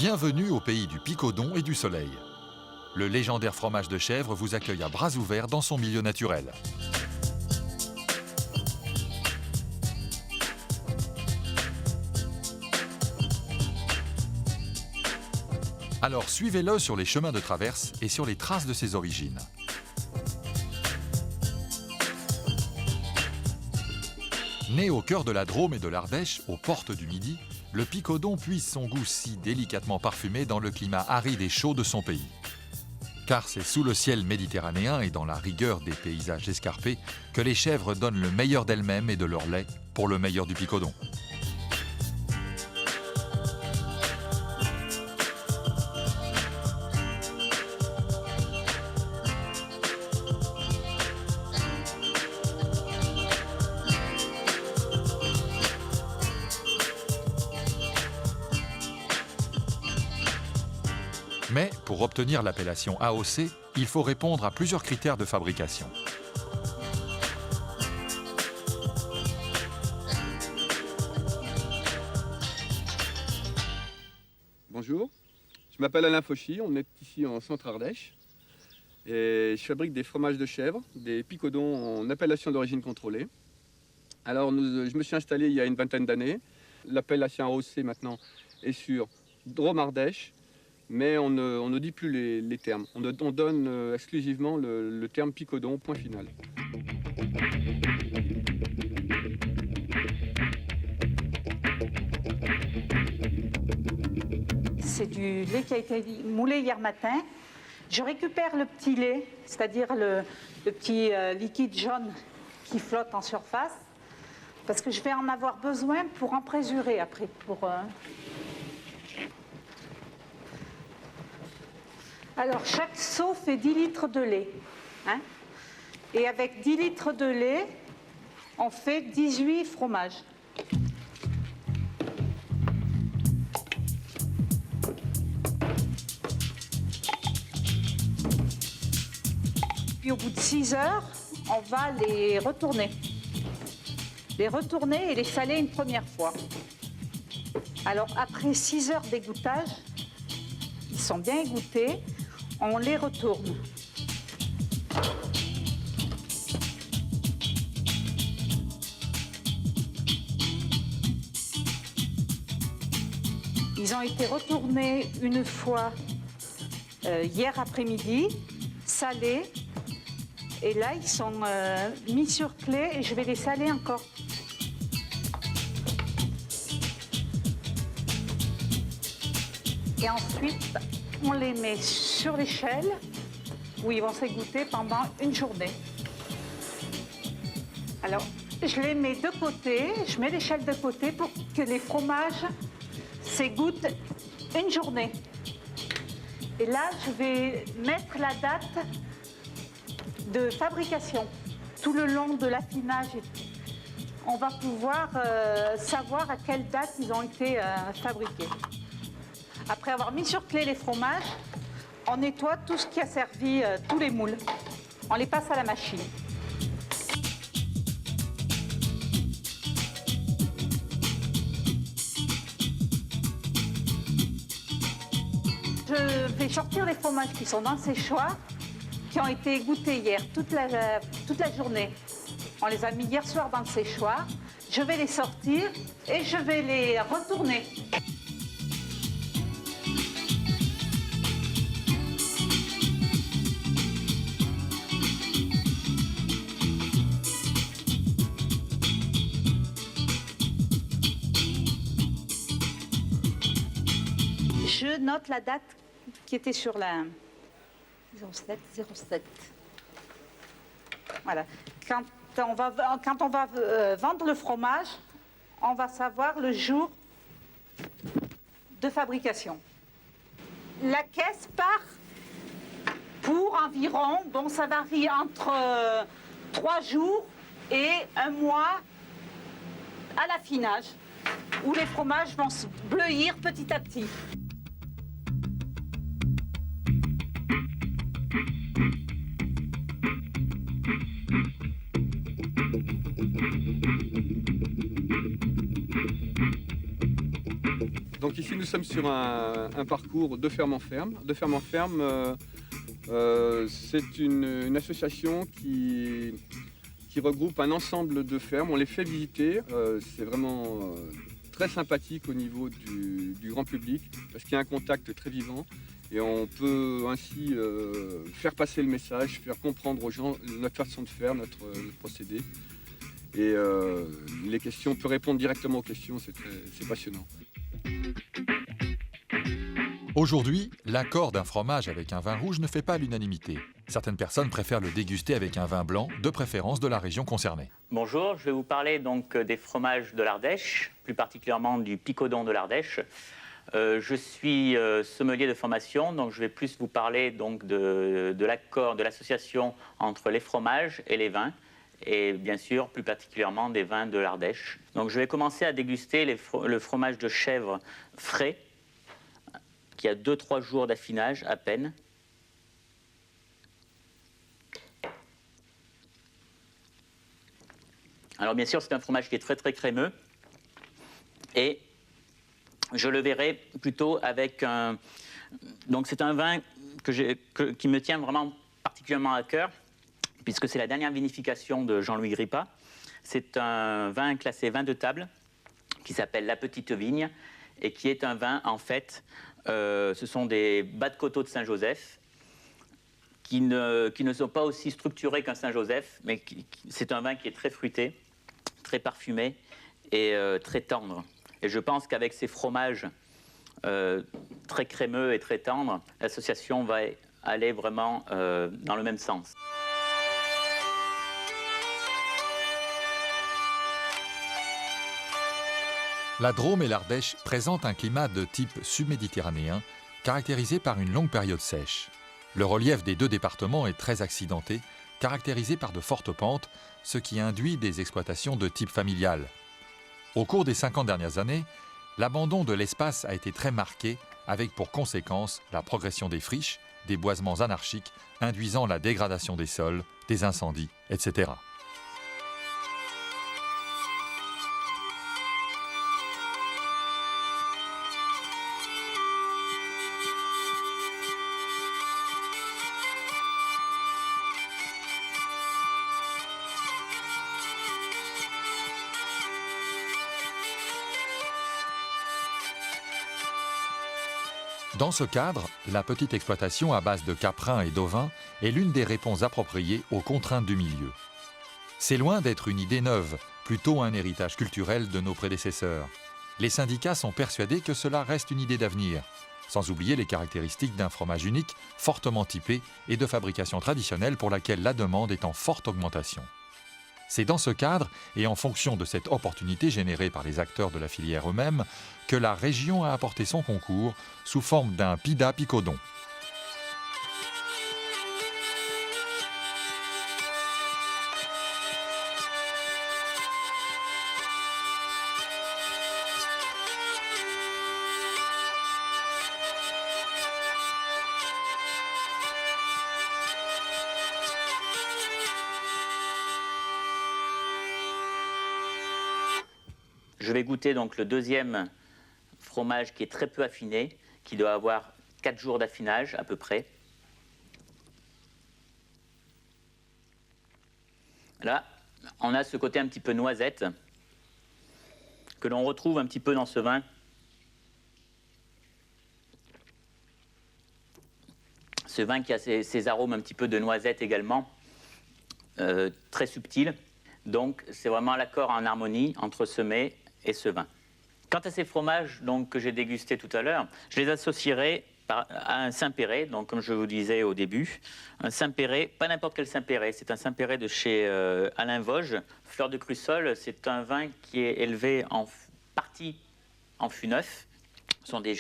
Bienvenue au pays du Picodon et du soleil. Le légendaire fromage de chèvre vous accueille à bras ouverts dans son milieu naturel. Alors suivez-le sur les chemins de traverse et sur les traces de ses origines. Né au cœur de la Drôme et de l'Ardèche, aux portes du Midi, le Picodon puise son goût si délicatement parfumé dans le climat aride et chaud de son pays. Car c'est sous le ciel méditerranéen et dans la rigueur des paysages escarpés que les chèvres donnent le meilleur d'elles-mêmes et de leur lait pour le meilleur du Picodon. Mais pour obtenir l'appellation AOC, il faut répondre à plusieurs critères de fabrication. Bonjour, je m'appelle Alain Fauchy, on est ici en Centre-Ardèche et je fabrique des fromages de chèvre, des Picodons en appellation d'origine contrôlée. Alors je me suis installé il y a une vingtaine d'années. L'appellation AOC maintenant est sur Drôme-Ardèche. Mais on ne dit plus les termes. On donne exclusivement le terme Picodon, point final. C'est du lait qui a été moulé hier matin. Je récupère le petit lait, c'est-à-dire le petit liquide jaune qui flotte en surface, parce que je vais en avoir besoin pour emprésurer après. Alors, chaque seau fait 10 litres de lait. Hein, et avec 10 litres de lait, on fait 18 fromages. Puis au bout de 6 heures, on va les retourner. Les retourner et les saler une première fois. Alors, après 6 heures d'égouttage, ils sont bien égouttés. On les retourne. Ils ont été retournés une fois hier après-midi, salés. Et là, ils sont mis sur clé et je vais les saler encore. Et ensuite, on les met sur l'échelle où ils vont s'égoutter pendant une journée. Alors, je les mets de côté, je mets l'échelle de côté pour que les fromages s'égouttent une journée. Et là, je vais mettre la date de fabrication. Tout le long de l'affinage, on va pouvoir savoir à quelle date ils ont été fabriqués. Après avoir mis sur clé les fromages, on nettoie tout ce qui a servi, tous les moules. On les passe à la machine. Je vais sortir les fromages qui sont dans le séchoir, qui ont été égouttés hier toute la journée. On les a mis hier soir dans le séchoir. Je vais les sortir et je vais les retourner. Je note la date qui était sur la 07. Voilà. Quand on va vendre le fromage, on va savoir le jour de fabrication. La caisse part pour environ, bon, ça varie entre 3 jours et 1 mois à l'affinage, où les fromages vont se bleuir petit à petit. Donc ici nous sommes sur un parcours de ferme en ferme. De ferme en ferme, c'est une association qui regroupe un ensemble de fermes. On les fait visiter, c'est vraiment très sympathique au niveau du grand public parce qu'il y a un contact très vivant et on peut ainsi faire passer le message, faire comprendre aux gens notre façon de faire, notre procédé. Et les questions, on peut répondre directement aux questions, c'est passionnant. Aujourd'hui, l'accord d'un fromage avec un vin rouge ne fait pas l'unanimité. Certaines personnes préfèrent le déguster avec un vin blanc, de préférence de la région concernée. Bonjour, je vais vous parler donc des fromages de l'Ardèche, plus particulièrement du picodon de l'Ardèche. Je suis sommelier de formation, donc je vais plus vous parler donc de l'accord, de l'association entre les fromages et les vins, et bien sûr plus particulièrement des vins de l'Ardèche. Donc je vais commencer à déguster le fromage de chèvre frais, qui a 2-3 jours d'affinage à peine. Alors bien sûr, c'est un fromage qui est très très crémeux et je le verrai plutôt avec un... Donc c'est un vin qui me tient vraiment particulièrement à cœur puisque c'est la dernière vinification de Jean-Louis Grippa. C'est un vin classé vin de table qui s'appelle La Petite Vigne et qui est un vin en fait... ce sont des bas de coteaux de Saint-Joseph qui ne sont pas aussi structurés qu'un Saint-Joseph, mais c'est un vin qui est très fruité, très parfumé et très tendre. Et je pense qu'avec ces fromages très crémeux et très tendres, l'association va aller vraiment dans le même sens. La Drôme et l'Ardèche présentent un climat de type subméditerranéen, caractérisé par une longue période sèche. Le relief des deux départements est très accidenté, caractérisé par de fortes pentes, ce qui induit des exploitations de type familial. Au cours des 50 dernières années, l'abandon de l'espace a été très marqué, avec pour conséquence la progression des friches, des boisements anarchiques, induisant la dégradation des sols, des incendies, etc. Dans ce cadre, la petite exploitation à base de caprins et d'ovins est l'une des réponses appropriées aux contraintes du milieu. C'est loin d'être une idée neuve, plutôt un héritage culturel de nos prédécesseurs. Les syndicats sont persuadés que cela reste une idée d'avenir, sans oublier les caractéristiques d'un fromage unique, fortement typé et de fabrication traditionnelle pour laquelle la demande est en forte augmentation. C'est dans ce cadre, et en fonction de cette opportunité générée par les acteurs de la filière eux-mêmes, que la région a apporté son concours sous forme d'un PIDA picodon. Je vais goûter donc le deuxième fromage qui est très peu affiné, qui doit avoir 4 jours d'affinage à peu près. Là, on a ce côté un petit peu noisette que l'on retrouve un petit peu dans ce vin. Ce vin qui a ses arômes un petit peu de noisette également, très subtils. Donc c'est vraiment l'accord en harmonie entre ce mets et ce vin. Quant à ces fromages donc, que j'ai dégustés tout à l'heure, je les associerai à un Saint-Péret, donc comme je vous disais au début. Un Saint-Péret, pas n'importe quel Saint-Péret, c'est un Saint-Péret de chez Alain Vosges. Fleur de Crussol, c'est un vin qui est élevé en partie en fût neuf. Ce sont des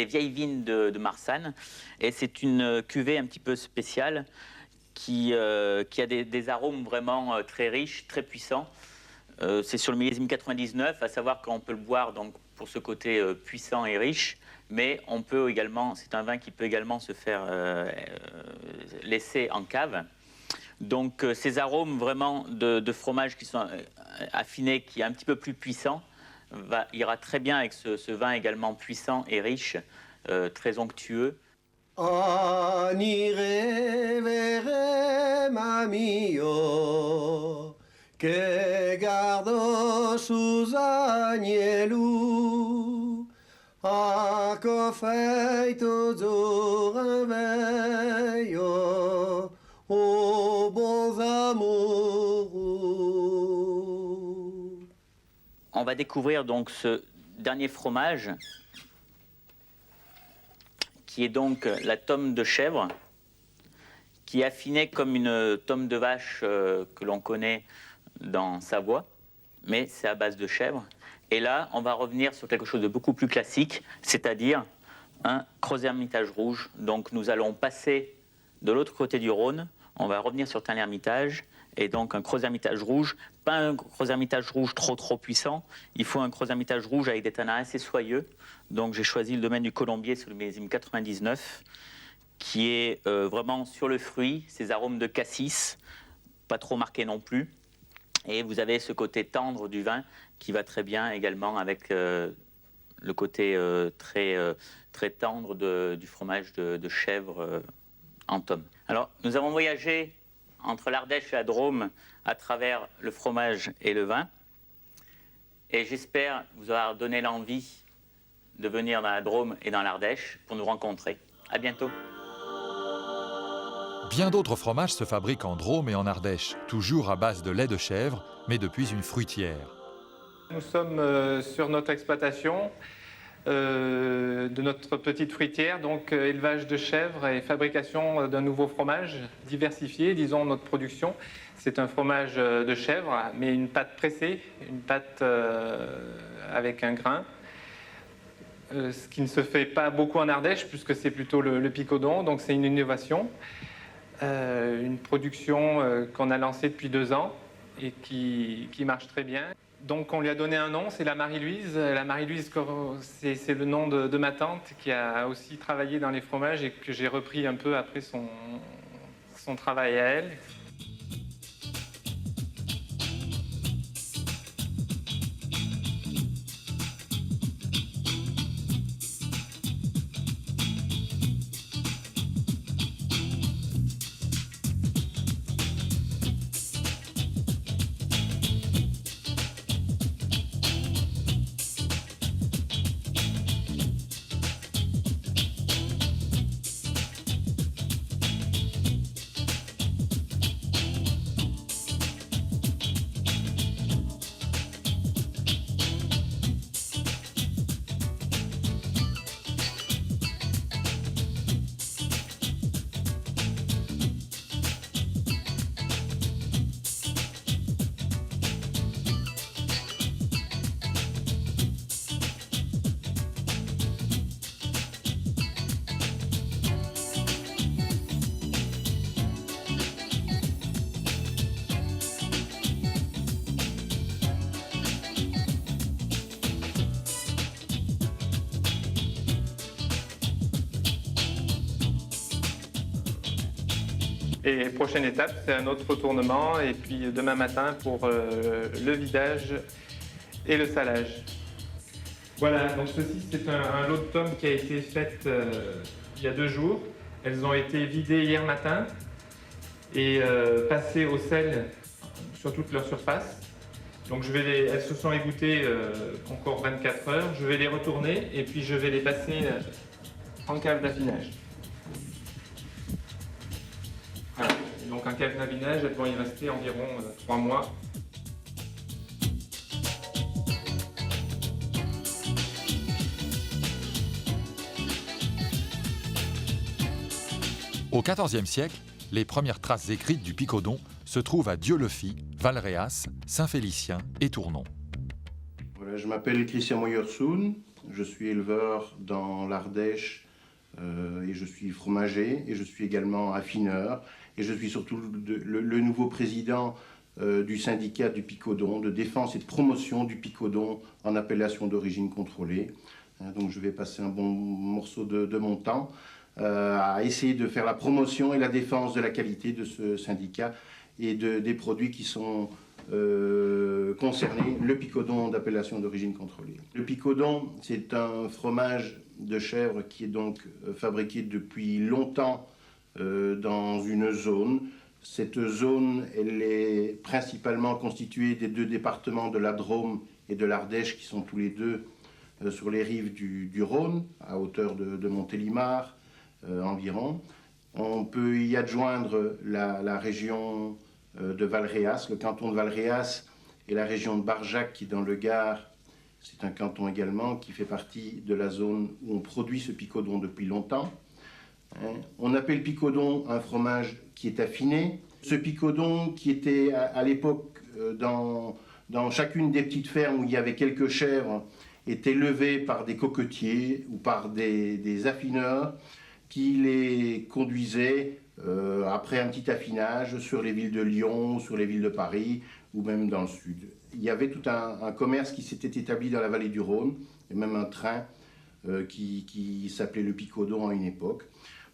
vieilles vignes de Marsanne. Et c'est une cuvée un petit peu spéciale qui a des arômes vraiment très riches, très puissants. C'est sur le millésime 99, à savoir qu'on peut le boire donc, pour ce côté puissant et riche, mais on peut également, c'est un vin qui peut également se faire laisser en cave. Donc ces arômes vraiment de fromage qui sont affinés, qui est un petit peu plus puissant, ira très bien avec ce vin également puissant et riche, très onctueux. Anire verem amio, que gardo sus agnelus, qu'ho feito dur veio, ô bons amoureux. On va découvrir donc ce dernier fromage qui est donc la tome de chèvre, qui est affinée comme une tome de vache que l'on connaît dans Savoie, mais c'est à base de chèvre. Et là, on va revenir sur quelque chose de beaucoup plus classique, c'est-à-dire un Crozes Hermitage rouge. Donc nous allons passer de l'autre côté du Rhône, on va revenir sur Tain-l'Hermitage, et donc un Crozes Hermitage rouge, pas un Crozes Hermitage rouge trop puissant, il faut un Crozes Hermitage rouge avec des tanins assez soyeux. Donc j'ai choisi le domaine du Colombier sur le millésime 99, qui est vraiment sur le fruit, ces arômes de cassis, pas trop marqués non plus. Et vous avez ce côté tendre du vin qui va très bien également avec le côté très tendre du fromage de chèvre en tome. Alors nous avons voyagé entre l'Ardèche et la Drôme à travers le fromage et le vin. Et j'espère vous avoir donné l'envie de venir dans la Drôme et dans l'Ardèche pour nous rencontrer. À bientôt. Bien d'autres fromages se fabriquent en Drôme et en Ardèche, toujours à base de lait de chèvre, mais depuis une fruitière. Nous sommes sur notre exploitation de notre petite fruitière, donc élevage de chèvres et fabrication d'un nouveau fromage diversifié, disons notre production. C'est un fromage de chèvre, mais une pâte pressée, une pâte avec un grain. Ce qui ne se fait pas beaucoup en Ardèche, puisque c'est plutôt le picodon, donc c'est une innovation. Une production qu'on a lancée depuis 2 ans et qui marche très bien. Donc on lui a donné un nom, c'est la Marie-Louise. La Marie-Louise, c'est le nom de ma tante qui a aussi travaillé dans les fromages et que j'ai repris un peu après son travail à elle. Et prochaine étape, c'est un autre retournement, et puis demain matin pour le vidage et le salage. Voilà, donc ceci c'est un lot de tomes qui a été fait il y a 2 jours. Elles ont été vidées hier matin et passées au sel sur toute leur surface. Donc elles se sont égouttées encore 24 heures. Je vais les retourner et puis je vais les passer en cave d'affinage. Voilà. Donc en cave d'affinage, elles vont y rester environ 3 mois. Au XIVe siècle, les premières traces écrites du picodon se trouvent à Dieulefit, Valréas, Saint-Félicien et Tournon. Voilà, je m'appelle Christian Moyersoun, je suis éleveur dans l'Ardèche et je suis fromager et je suis également affineur et je suis surtout le nouveau président du syndicat du picodon, de défense et de promotion du picodon en appellation d'origine contrôlée. Donc je vais passer un bon morceau de mon temps à essayer de faire la promotion et la défense de la qualité de ce syndicat et des produits qui sont concerner le picodon d'appellation d'origine contrôlée. Le picodon, c'est un fromage de chèvre qui est donc fabriqué depuis longtemps dans une zone. Cette zone, elle est principalement constituée des 2 départements de la Drôme et de l'Ardèche qui sont tous les deux sur les rives du Rhône, à hauteur de Montélimar environ. On peut y adjoindre la région de Valréas, le canton de Valréas et la région de Barjac qui est dans le Gard. C'est un canton également qui fait partie de la zone où on produit ce picodon depuis longtemps. On appelle picodon un fromage qui est affiné. Ce picodon qui était à l'époque dans chacune des petites fermes où il y avait quelques chèvres était levé par des coquetiers ou par des affineurs qui les conduisaient après un petit affinage sur les villes de Lyon, sur les villes de Paris ou même dans le sud. Il y avait tout un commerce qui s'était établi dans la vallée du Rhône et même un train qui s'appelait le picodon à une époque.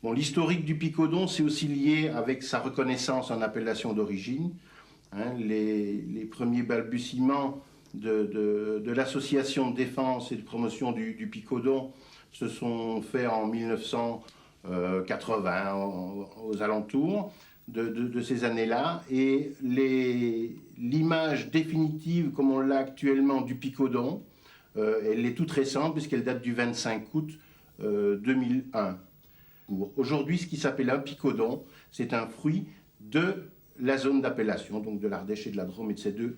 Bon, l'historique du picodon, c'est aussi lié avec sa reconnaissance en appellation d'origine. Les premiers balbutiements de l'association de défense et de promotion du picodon se sont faits en 1980, aux alentours de ces années-là. Et l'image définitive, comme on l'a actuellement, du picodon, elle est toute récente puisqu'elle date du 25 août 2001. Aujourd'hui, ce qui s'appelle un picodon, c'est un fruit de la zone d'appellation, donc de l'Ardèche et de la Drôme et de ces 2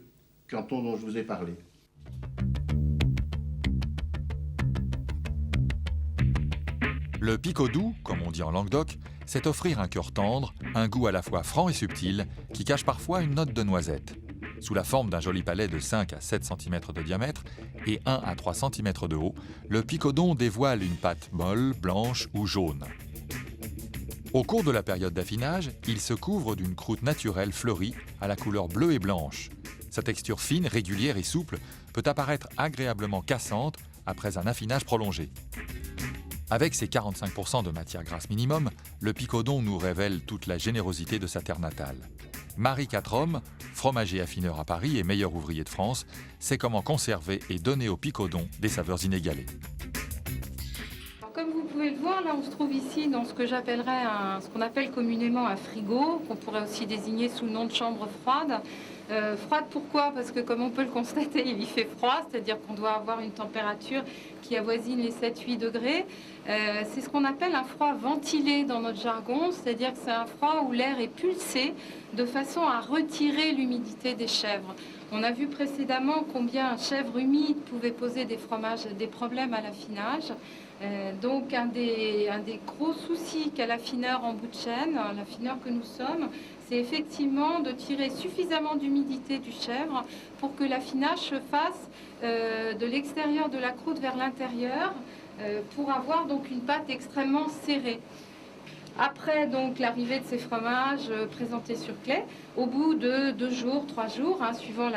cantons dont je vous ai parlé. Le picodou, comme on dit en Languedoc, c'est offrir un cœur tendre, un goût à la fois franc et subtil, qui cache parfois une note de noisette. Sous la forme d'un joli palais de 5 à 7 cm de diamètre et 1 à 3 cm de haut, le picodon dévoile une pâte molle, blanche ou jaune. Au cours de la période d'affinage, il se couvre d'une croûte naturelle fleurie à la couleur bleue et blanche. Sa texture fine, régulière et souple peut apparaître agréablement cassante après un affinage prolongé. Avec ses 45% de matière grasse minimum, le picodon nous révèle toute la générosité de sa terre natale. Marie Quatrôme, fromager affineur à Paris et meilleur ouvrier de France, sait comment conserver et donner au picodon des saveurs inégalées. Comme vous pouvez le voir, là on se trouve ici dans ce que j'appellerais ce qu'on appelle communément un frigo, qu'on pourrait aussi désigner sous le nom de chambre froide. Froide pourquoi? Parce que comme on peut le constater, il y fait froid, c'est-à-dire qu'on doit avoir une température qui avoisine les 7-8 degrés. C'est ce qu'on appelle un froid ventilé dans notre jargon, c'est-à-dire que c'est un froid où l'air est pulsé de façon à retirer l'humidité des chèvres. On a vu précédemment combien un chèvre humide pouvait poser des problèmes à l'affinage. Donc un des gros soucis qu'a l'affineur en bout de chaîne, l'affineur que nous sommes, c'est effectivement de tirer suffisamment d'humidité du chèvre pour que l'affinage se fasse de l'extérieur de la croûte vers l'intérieur pour avoir donc une pâte extrêmement serrée. Après donc l'arrivée de ces fromages présentés sur clé, au bout de 2 jours, 3 jours, suivant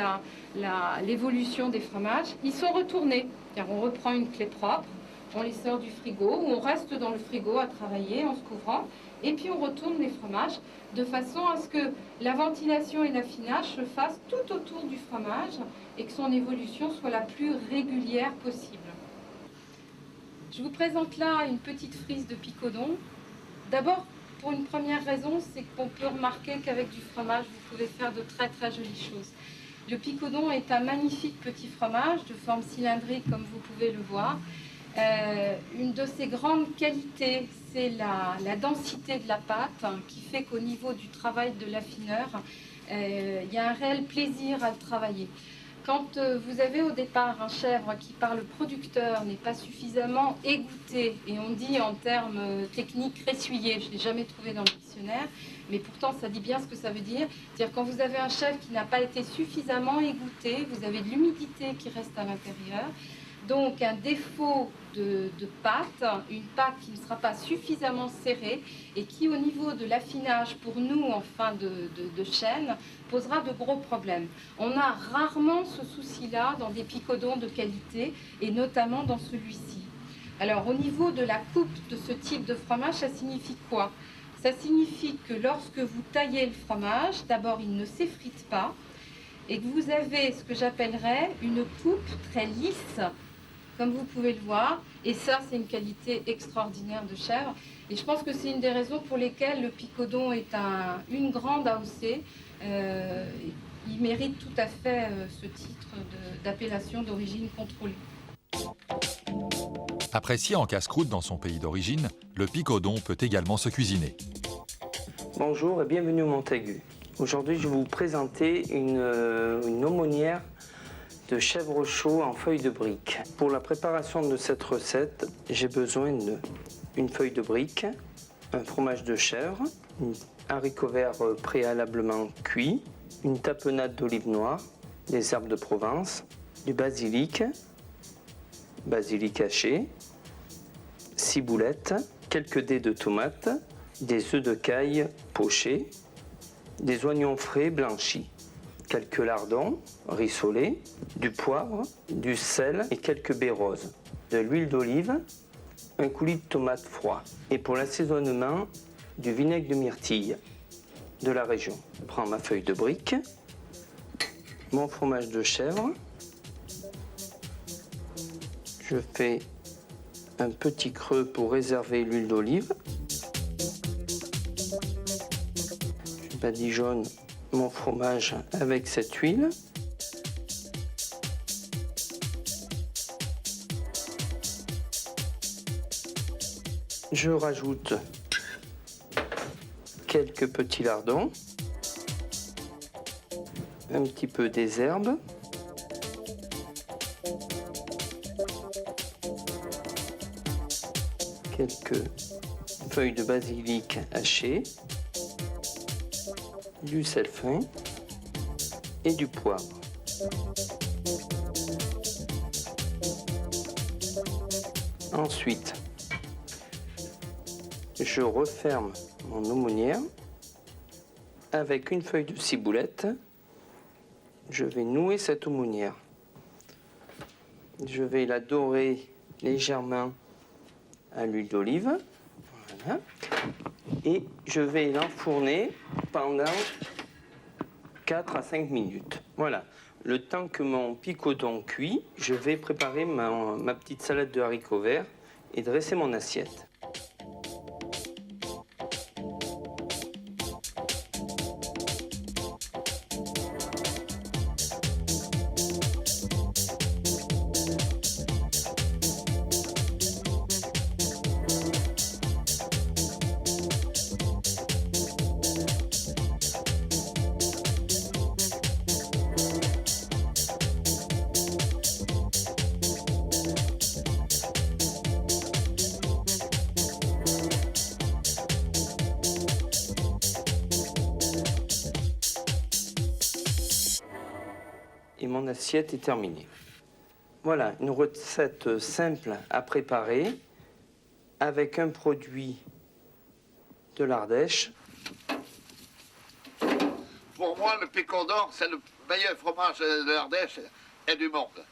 l'évolution des fromages, ils sont retournés. Car on reprend une clé propre, on les sort du frigo, ou on reste dans le frigo à travailler en se couvrant, et puis on retourne les fromages de façon à ce que la ventilation et l'affinage se fassent tout autour du fromage et que son évolution soit la plus régulière possible. Je vous présente là une petite frise de picodon. D'abord, pour une première raison, c'est qu'on peut remarquer qu'avec du fromage, vous pouvez faire de très très jolies choses. Le picodon est un magnifique petit fromage de forme cylindrique comme vous pouvez le voir. Une de ses grandes qualités, c'est la densité de la pâte qui fait qu'au niveau du travail de l'affineur, il y a un réel plaisir à le travailler. Quand vous avez au départ un chèvre qui par le producteur n'est pas suffisamment égoutté, et on dit en termes techniques ressuyé, je ne l'ai jamais trouvé dans le dictionnaire, mais pourtant ça dit bien ce que ça veut dire. C'est-à-dire quand vous avez un chèvre qui n'a pas été suffisamment égoutté, vous avez de l'humidité qui reste à l'intérieur, donc un défaut de pâte, une pâte qui ne sera pas suffisamment serrée et qui au niveau de l'affinage pour nous en fin de chaîne posera de gros problèmes. On a rarement ce souci-là dans des picodons de qualité et notamment dans celui-ci. Alors au niveau de la coupe de ce type de fromage, ça signifie quoi? Ça signifie que lorsque vous taillez le fromage, d'abord il ne s'effrite pas. et que vous avez ce que j'appellerais une coupe très lisse, comme vous pouvez le voir. Et ça, c'est une qualité extraordinaire de chèvre. Et je pense que c'est une des raisons pour lesquelles le Picodon est une grande AOC. Il mérite tout à fait ce titre d'appellation d'origine contrôlée. Apprécié en casse-croûte dans son pays d'origine, le Picodon peut également se cuisiner. Bonjour et bienvenue au Montaigu. Aujourd'hui, je vais vous présenter une aumônière de chèvre chaud en feuilles de brique. Pour la préparation de cette recette, j'ai besoin d'une feuille de brique, un fromage de chèvre, haricots verts préalablement cuits, une tapenade d'olive noire, des herbes de Provence, du basilic haché, ciboulette, quelques dés de tomates, des œufs de caille pochés, des oignons frais blanchis, quelques lardons rissolés, du poivre, du sel et quelques baies roses, de l'huile d'olive, un coulis de tomates froid et pour l'assaisonnement, du vinaigre de myrtille de la région. Je prends ma feuille de brique, mon fromage de chèvre, je fais un petit creux pour réserver l'huile d'olive. Je badigeonne mon fromage avec cette huile. Je rajoute quelques petits lardons, un petit peu des herbes, quelques feuilles de basilic hachées, du sel fin et du poivre. Ensuite, je referme mon aumônière avec une feuille de ciboulette. Je vais nouer cette aumônière. Je vais la dorer légèrement à l'huile d'olive. Voilà. Et je vais l'enfourner pendant 4 à 5 minutes. Voilà. Le temps que mon picodon cuit, je vais préparer ma petite salade de haricots verts et dresser mon assiette. Et mon assiette est terminée. Voilà, une recette simple à préparer avec un produit de l'Ardèche. Pour moi, le Picodon, c'est le meilleur fromage de l'Ardèche et du monde.